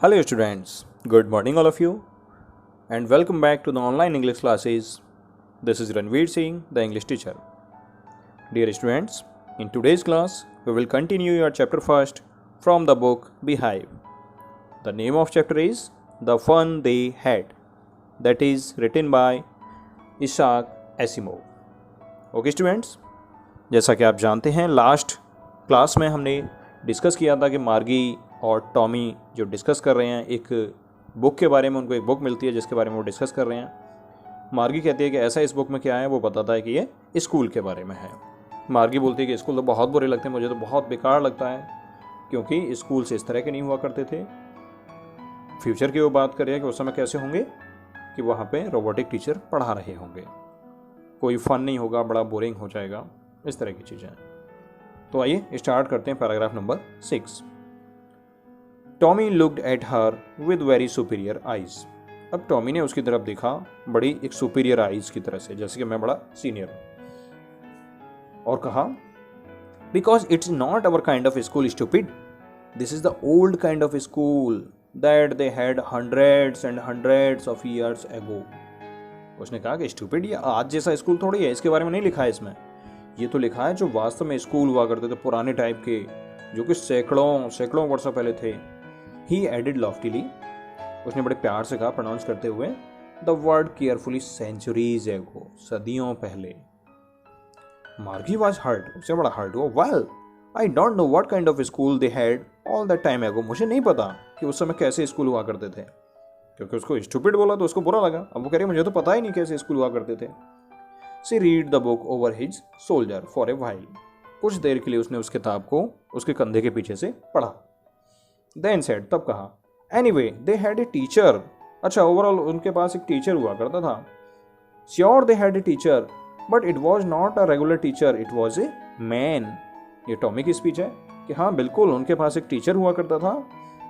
Hello students, good morning all of you and welcome back to the online English classes. This is Ranveer Singh, the English teacher. Dear students, in today's class we will continue your chapter first from the book Beehive. The name of chapter is The Fun They Had, that is written by Isaac Asimov. Okay students, जैसा कि आप जानते हैं last class में हमने discuss किया था कि मार्गी और टॉमी जो डिस्कस कर रहे हैं एक बुक के बारे में, उनको एक बुक मिलती है जिसके बारे में वो डिस्कस कर रहे हैं। मार्गी कहती है कि ऐसा इस बुक में क्या है, वो बताता है कि ये स्कूल के बारे में है। मार्गी बोलती है कि स्कूल तो बहुत बुरे लगते हैं, मुझे तो बहुत बेकार लगता है क्योंकि स्कूल से इस तरह के नहीं हुआ करते थे। फ्यूचर की वो बात कर रही है कि उस समय कैसे होंगे कि वहाँ पे रोबोटिक टीचर पढ़ा रहे होंगे, कोई फन नहीं होगा, बड़ा बोरिंग हो जाएगा, इस तरह की चीज़ें। तो आइए स्टार्ट करते हैं paragraph number 6। Tommy looked at her with very superior eyes. अब टॉमी ने उसकी तरफ देखा बड़ी एक सुपीरियर आइज की तरह से, जैसे कि मैं बड़ा सीनियर हूं, और कहा because it's not our kind of school stupid, this is the old kind of school that they had hundreds and hundreds of years ago. उसने कहा कि स्टूपिड ये आज जैसा स्कूल थोड़ी है, इसके बारे में नहीं लिखा है इसमें, ये तो लिखा है जो वास्तव में स्कूल हुआ करते थे पुराने टाइप के, जो कि सैकड़ों वर्षों पहले थे। ही एडिड लॉफ्टीली, उसने बड़े प्यार से कहा प्रोनाउंस करते हुए द वर्ड केयरफुली, सेंचुरीज एगो, सदियों पहले। मार्गी वाज हर्ट, उससे बड़ा हर्ट हुआ। Well I don't know what kind of school they had all that time एगो, मुझे नहीं पता कि उस समय कैसे स्कूल हुआ करते थे, क्योंकि उसको स्टूपिड बोला तो उसको बुरा लगा। अब वो कह रही मुझे तो पता ही नहीं कैसे स्कूल हुआ करते थे। She read the book over his shoulder for a while, कुछ देर के लिए उसने उस किताब को उसके कंधे के पीछे से पढ़ा। देन सेड, तब कहा anyway they had a teacher, अच्छा ओवरऑल उनके पास एक टीचर हुआ करता था। Sure they had a teacher but it was not a regular teacher, it was a man. ये टॉमी की स्पीच है कि हाँ बिल्कुल उनके पास एक टीचर हुआ करता था,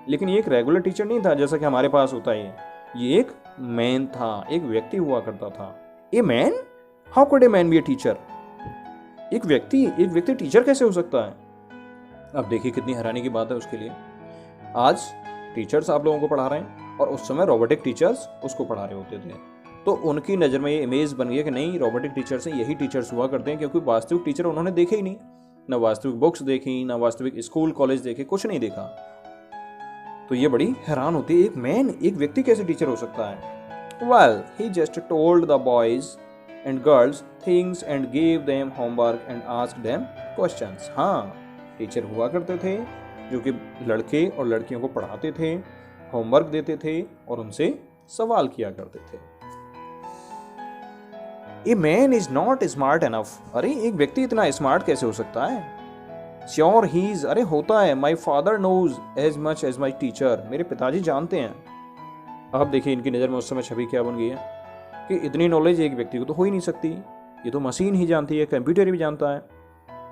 लेकिन ये एक रेगुलर टीचर नहीं था जैसा कि हमारे पास होता है, ये एक मैन था, एक व्यक्ति हुआ करता था। A man, how could a man B a teacher? एक व्यक्ति टीचर कैसे हो सकता है? अब देखिए कितनी हैरानी की बात है उसके लिए। आज टीचर्स आप लोगों को पढ़ा रहे हैं और उस समय रोबोटिक टीचर्स उसको पढ़ा रहे होते थे, तो उनकी नज़र में ये इमेज बन गई कि नहीं रोबोटिक टीचर से यही टीचर्स हुआ करते हैं, क्योंकि वास्तविक टीचर उन्होंने देखे ही नहीं, ना वास्तविक बुक्स देखी, ना वास्तविक स्कूल कॉलेज देखे, कुछ नहीं देखा। तो ये बड़ी हैरान होती है, एक मैन, एक व्यक्ति कैसे टीचर हो सकता है? Well he just told the boys and girls things and gave them homework and asked them questions. हाँ, टीचर हुआ करते थे जो कि लड़के और लड़कियों को पढ़ाते थे, होमवर्क देते थे और उनसे सवाल किया करते थे। A man is not smart enough, अरे एक व्यक्ति इतना स्मार्ट कैसे हो सकता है? श्योर ही इज, अरे होता है। My father knows as much as my teacher, मेरे पिताजी जानते हैं। अब देखिए इनकी नज़र में उस समय छवि क्या बन गई है कि इतनी नॉलेज एक व्यक्ति को तो हो ही नहीं सकती, ये तो मशीन ही जानती है, कंप्यूटर भी जानता है,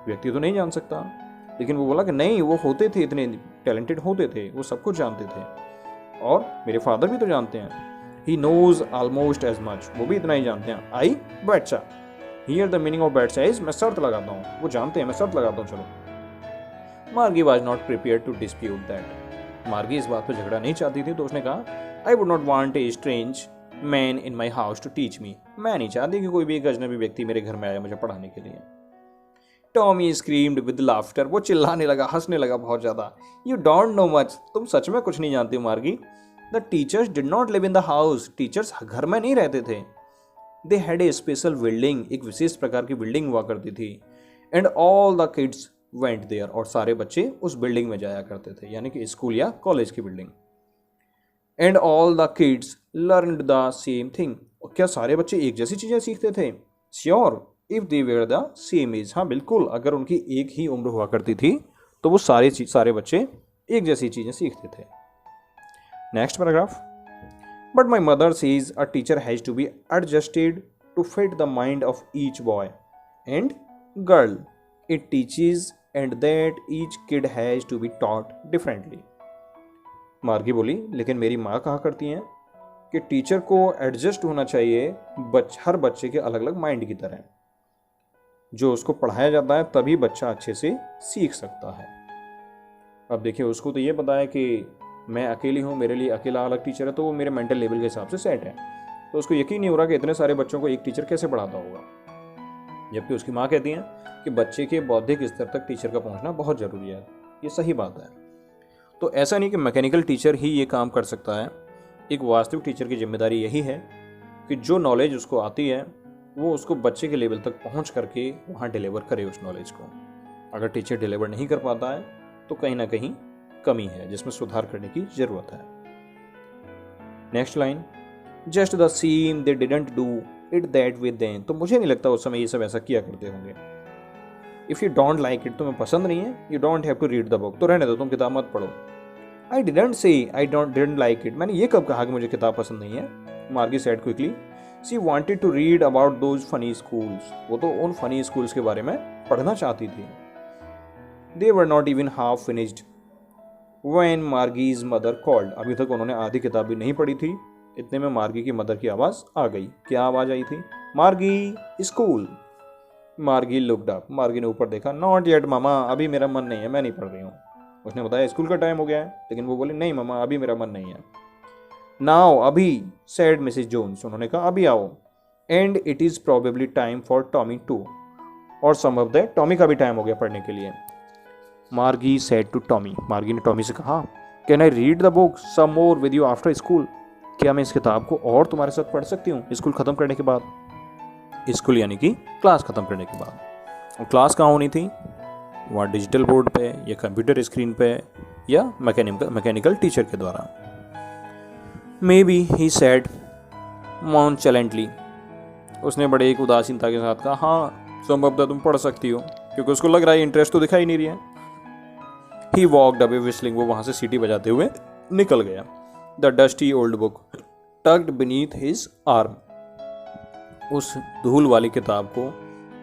व्यक्ति तो नहीं जान सकता। लेकिन वो बोला कि नहीं वो होते थे, इतने टैलेंटेड होते थे, वो सब कुछ जानते थे और मेरे फादर भी तो जानते हैं। He knows almost as much, वो भी इतना ही जानते हैं। I betcha, here the meaning of betcha is, मैं शर्त लगाता हूँ, वो जानते हैं, मैं शर्त लगाता हूँ। चलो, Margie was not prepare to dispute that, Margie इस बात पर झगड़ा नहीं चाहती थी, तो उसने कहा I would not want a strange man in my house to teach me, मैं नहीं चाहती कि कोई भी एक अजनबी व्यक्ति मेरे घर में आया मुझे पढ़ाने के लिए। टॉमी स्क्रीम्ड विद लाफ्टर, वो चिल्लाने लगा, हंसने लगा बहुत ज्यादा। यू डोंट नो मच, तुम सच में कुछ नहीं जानती Margie. The teachers did not live in the house, teachers घर में नहीं रहते थे। They had a special building, एक विशेष प्रकार की बिल्डिंग हुआ करती थी। And all the kids went there, और सारे बच्चे उस बिल्डिंग में जाया करते थे, यानी कि स्कूल या कॉलेज की building. And all the kids learned the same thing, और क्या सारे बच्चे एक जैसी चीजें सीखते थे? Sure if they were the same age, हाँ बिल्कुल, अगर उनकी एक ही उम्र हुआ करती थी तो वो सारे बच्चे एक जैसी चीजें सीखते थे। Next paragraph, but my mother says a teacher has to be adjusted to fit the mind of each boy and girl it teaches and that each kid has to be taught differently. Margie बोली लेकिन मेरी माँ कहा करती हैं कि teacher को adjust होना चाहिए हर बच्चे के अलग अलग माइंड की तरह, जो उसको पढ़ाया जाता है तभी बच्चा अच्छे से सीख सकता है। अब देखिए उसको तो ये पता है कि मैं अकेली हूँ, मेरे लिए अकेला अलग टीचर है, तो वो मेरे मेंटल लेवल के हिसाब से सेट है। तो उसको यकीन नहीं हो रहा कि इतने सारे बच्चों को एक टीचर कैसे पढ़ाता होगा। जबकि उसकी माँ कहती है कि बच्चे के बौद्धिक स्तर तक टीचर का पहुँचना बहुत ज़रूरी है। ये सही बात है। तो ऐसा नहीं कि मैकेनिकल टीचर ही ये काम कर सकता है। एक वास्तविक टीचर की जिम्मेदारी यही है कि जो नॉलेज उसको आती है वो उसको बच्चे के लेवल तक पहुँच करके वहाँ डिलीवर करे उस नॉलेज को। अगर टीचर डिलीवर नहीं कर पाता है तो कहीं ना कहीं कमी है जिसमें सुधार करने की जरूरत है। Next line, just the same they didn't do it that way then. तो मुझे नहीं लगता उस समय ये सब ऐसा किया करते होंगे। If you don't like it, तुम्हें पसंद नहीं है, you don't have to read the book, तो रहने दो, तुम किताब मत पढ़ो। I didn't say I didn't like it, मैंने ये कब कहा कि मुझे किताब पसंद नहीं है? Margie said quickly, she wanted to read about those funny schools. वो तो उन फनी स्कूल्स के बारे में पढ़ना चाहती थी। They were not even half finished when Margie's mother called. अभी तक उन्होंने आधी किताब भी नहीं पढ़ी थी, इतने में मार्गी की मदर की आवाज़ आ गई। क्या आवाज़ आई थी? मार्गी स्कूल। मार्गी लुक्ड अप, मार्गी ने ऊपर देखा। नॉट येट मामा, अभी मेरा मन नहीं है, मैं नहीं पढ़ रही हूँ। उसने बताया स्कूल का टाइम हो गया है, लेकिन वो बोली नहीं मामा, अभी मेरा मन नहीं है। नाउ, अभी, सेड मिसेज जोन्स, उन्होंने कहा अभी आओ। And it is probably time for Tommy too, और संभव है टॉमी का भी टाइम हो गया पढ़ने के लिए। मार्गी सेड टू टॉमी, मार्गी ने टॉमी से कहा, can I read the book some more with you after school? क्या मैं इस किताब को और तुम्हारे साथ पढ़ सकती हूँ स्कूल ख़त्म करने के बाद? स्कूल यानी कि क्लास ख़त्म करने के बाद। और क्लास कहाँ होनी थी? वहाँ डिजिटल बोर्ड पे या कंप्यूटर स्क्रीन पे या मैकेनिकल टीचर के द्वारा। मे बी ही सेड नॉनचैलेंटली, उसने बड़े एक उदासीनता के साथ कहा, हाँ संभवतः तुम पढ़ सकती हो, क्योंकि उसको लग रहा है इंटरेस्ट तो दिखाई नहीं रही है। ही वॉकड अवे विस्लिंग, वो वहाँ से सीटी बजाते हुए निकल गया। The dusty old book tugged beneath his arm, उस धूल वाली किताब को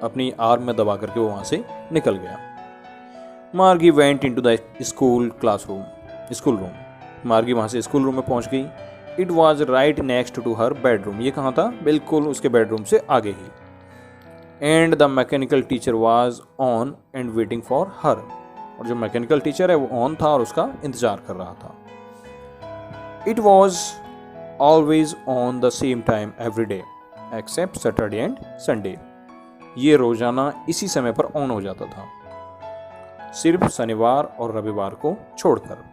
अपनी आर्म में दबा करके वो वहाँ से निकल गया। Margie went into the school room. Margie वहाँ से स्कूल रूम में पहुँच गई। It was right next to her bedroom, ये कहाँ था? बिल्कुल उसके बेडरूम से आगे ही। And the mechanical teacher was on and waiting for her, और जो मैकेनिकल टीचर है वो ऑन था और उसका इंतजार कर रहा था। It was always on the same time every day except Saturday and Sunday, ये रोजाना इसी समय पर ऑन हो जाता था, सिर्फ शनिवार और रविवार को छोड़कर।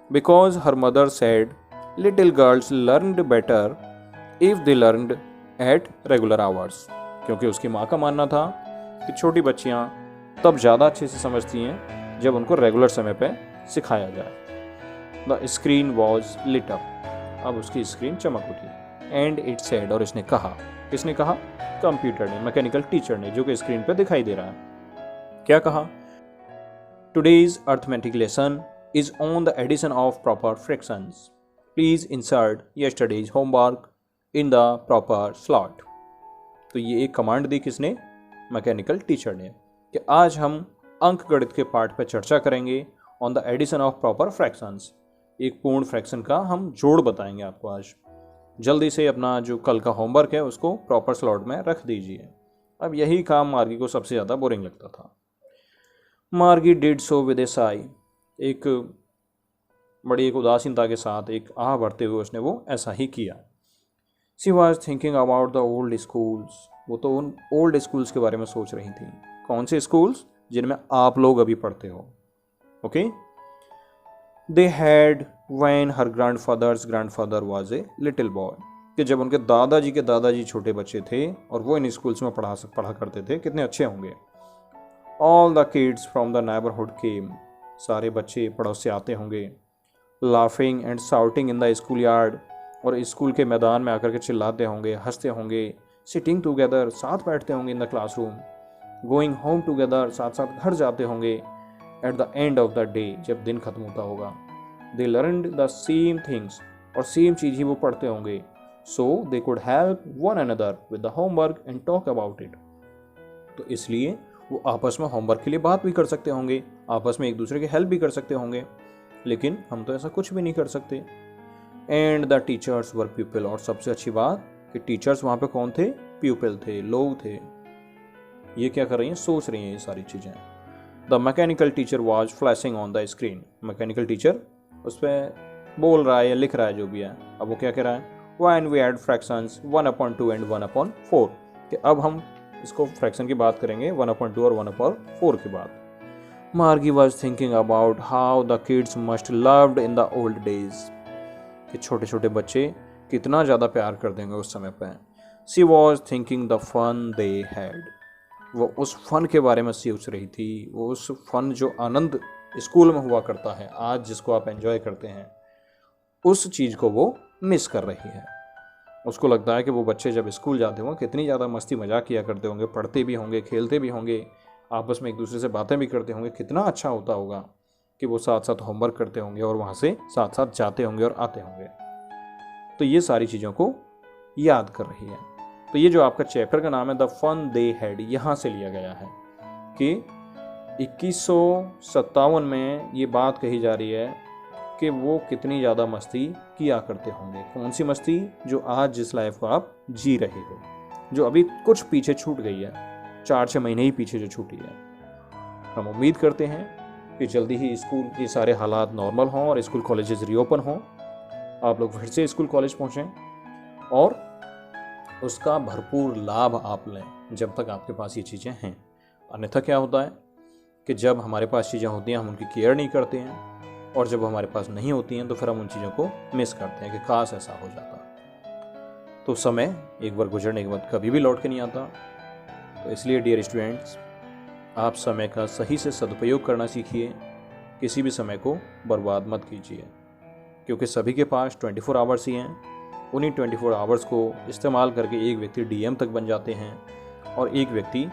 Because her mother said little girls learned better if they learned at regular hours, क्योंकि उसकी माँ का मानना था कि छोटी बच्चियाँ तब ज़्यादा अच्छे से समझती हैं जब उनको रेगुलर समय पे सिखाया जाए। The screen was lit up, अब उसकी स्क्रीन चमक उठी। एंड इट सेड, और इसने कहा, किसने कहा? कंप्यूटर ने, मैकेनिकल टीचर ने, जो कि स्क्रीन पे दिखाई दे रहा है। क्या कहा? Today's arithmetic lesson is on the addition of proper fractions, please insert yesterday's homework in the proper slot. तो ये एक कमांड दी किसने? मैकेनिकल टीचर ने, कि आज हम अंक गणित के पार्ट पर चर्चा करेंगे on the addition of proper fractions, एक पूर्ण फ्रैक्शन का हम जोड़ बताएंगे आपको आज। जल्दी से अपना जो कल का होमवर्क है उसको प्रॉपर स्लॉट में रख दीजिए। अब यही काम मार्गी को सबसे ज़्यादा बोरिंग लगता था। मार्गी डिड सो विद ए साई, एक बड़ी एक उदासीनता के साथ, एक आह भरते हुए उसने वो ऐसा ही किया। She was thinking about the old schools, वो तो उन ओल्ड स्कूल्स के बारे में सोच रही थी। कौन से स्कूल्स? जिनमें आप लोग अभी पढ़ते हो। Okay. They had when her grandfather was a little boy, कि जब उनके दादाजी छोटे बच्चे थे और वो इन स्कूल्स में पढ़ा करते थे, कितने अच्छे होंगे। All the kids from the neighbourhood came, सारे बच्चे पड़ोस से आते होंगे। Laughing and shouting in the school yard, और स्कूल के मैदान में आकर के चिल्लाते होंगे, हंसते होंगे। सिटिंग टुगेदर, साथ बैठते होंगे in the classroom. Going home together, साथ साथ घर जाते होंगे। At the end of the day, जब दिन खत्म होता होगा। They learned the same things, और सेम चीज़ ही वो पढ़ते होंगे। So they could help one another with the homework and talk about it, तो इसलिए वो आपस में होमवर्क के लिए बात भी कर सकते होंगे, आपस में एक दूसरे की हेल्प भी कर सकते होंगे। लेकिन हम तो ऐसा कुछ भी नहीं कर सकते। And the teachers were people, और सबसे अच्छी बात कि टीचर्स वहाँ पे कौन थे? पीपल थे, लोग थे। ये क्या कर रही हैं? सोच रही हैं ये सारी चीज़ें। The mechanical teacher was flashing on the screen, mechanical teacher उस पर बोल रहा है या लिख रहा है जो भी है। अब वो क्या कह रहा है, when we add fractions 1/2 and 1/4, कि अब हम इसको फ्रैक्शन की बात करेंगे 1/2 और 1/4 के बाद। मार्गी was thinking about how the kids must loved in the old days, कि छोटे छोटे बच्चे कितना ज़्यादा प्यार कर देंगे उस समय पर। She was thinking the fun they had, वो उस फन के बारे में सोच रही थी, वो उस फन जो आनंद स्कूल में हुआ करता है आज, जिसको आप एंजॉय करते हैं, उस चीज़ को वो मिस कर रही है। उसको लगता है कि वो बच्चे जब स्कूल जाते होंगे कितनी ज़्यादा मस्ती मजाक किया करते होंगे, पढ़ते भी होंगे, खेलते भी होंगे, आपस में एक दूसरे से बातें भी करते होंगे, कितना अच्छा होता होगा कि वो साथ साथ होमवर्क करते होंगे और वहाँ से साथ साथ जाते होंगे और आते होंगे। तो ये सारी चीज़ों को याद कर रही है। तो ये जो आपका चैप्टर का नाम है द फन दे हैड, यहाँ से लिया गया है कि 2157 में ये बात कही जा रही है कि वो कितनी ज़्यादा मस्ती किया करते होंगे। कौन सी मस्ती, जो आज जिस लाइफ को आप जी रहे हो, जो अभी कुछ पीछे छूट गई है, 4-6 महीने ही पीछे जो छूटी है। हम उम्मीद करते हैं कि जल्दी ही स्कूल के सारे हालात नॉर्मल हों और स्कूल कॉलेजेस रीओपन हों, आप लोग फिर से स्कूल कॉलेज पहुँचें और उसका भरपूर लाभ आप लें जब तक आपके पास ये चीज़ें हैं। अन्यथा क्या होता है कि जब हमारे पास चीज़ें होती हैं हम उनकी केयर नहीं करते हैं, और जब हमारे पास नहीं होती हैं तो फिर हम उन चीज़ों को मिस करते हैं कि काश ऐसा हो जाता। तो समय एक बार गुजरने के बाद कभी भी लौट के नहीं आता। तो इसलिए डियर स्टूडेंट्स, आप समय का सही से सदुपयोग करना सीखिए, किसी भी समय को बर्बाद मत कीजिए, क्योंकि सभी के पास 24 आवर्स ही हैं। उन्हीं 24 आवर्स को इस्तेमाल करके एक व्यक्ति डीएम तक बन जाते हैं और एक व्यक्ति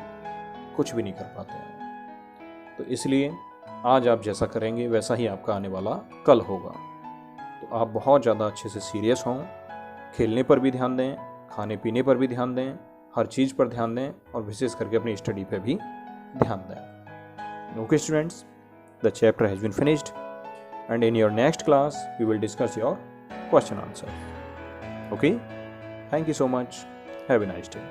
कुछ भी नहीं कर पाते हैं। तो इसलिए आज आप जैसा करेंगे वैसा ही आपका आने वाला कल होगा। तो आप बहुत ज़्यादा अच्छे से सीरियस हों, खेलने पर भी ध्यान दें, खाने पीने पर भी ध्यान दें, हर चीज़ पर ध्यान दें और विशेष करके अपनी स्टडी पर भी ध्यान दें। Okay students, the chapter has been finished and in your next class we will discuss your question answer. Okay, thank you so much, have a nice day.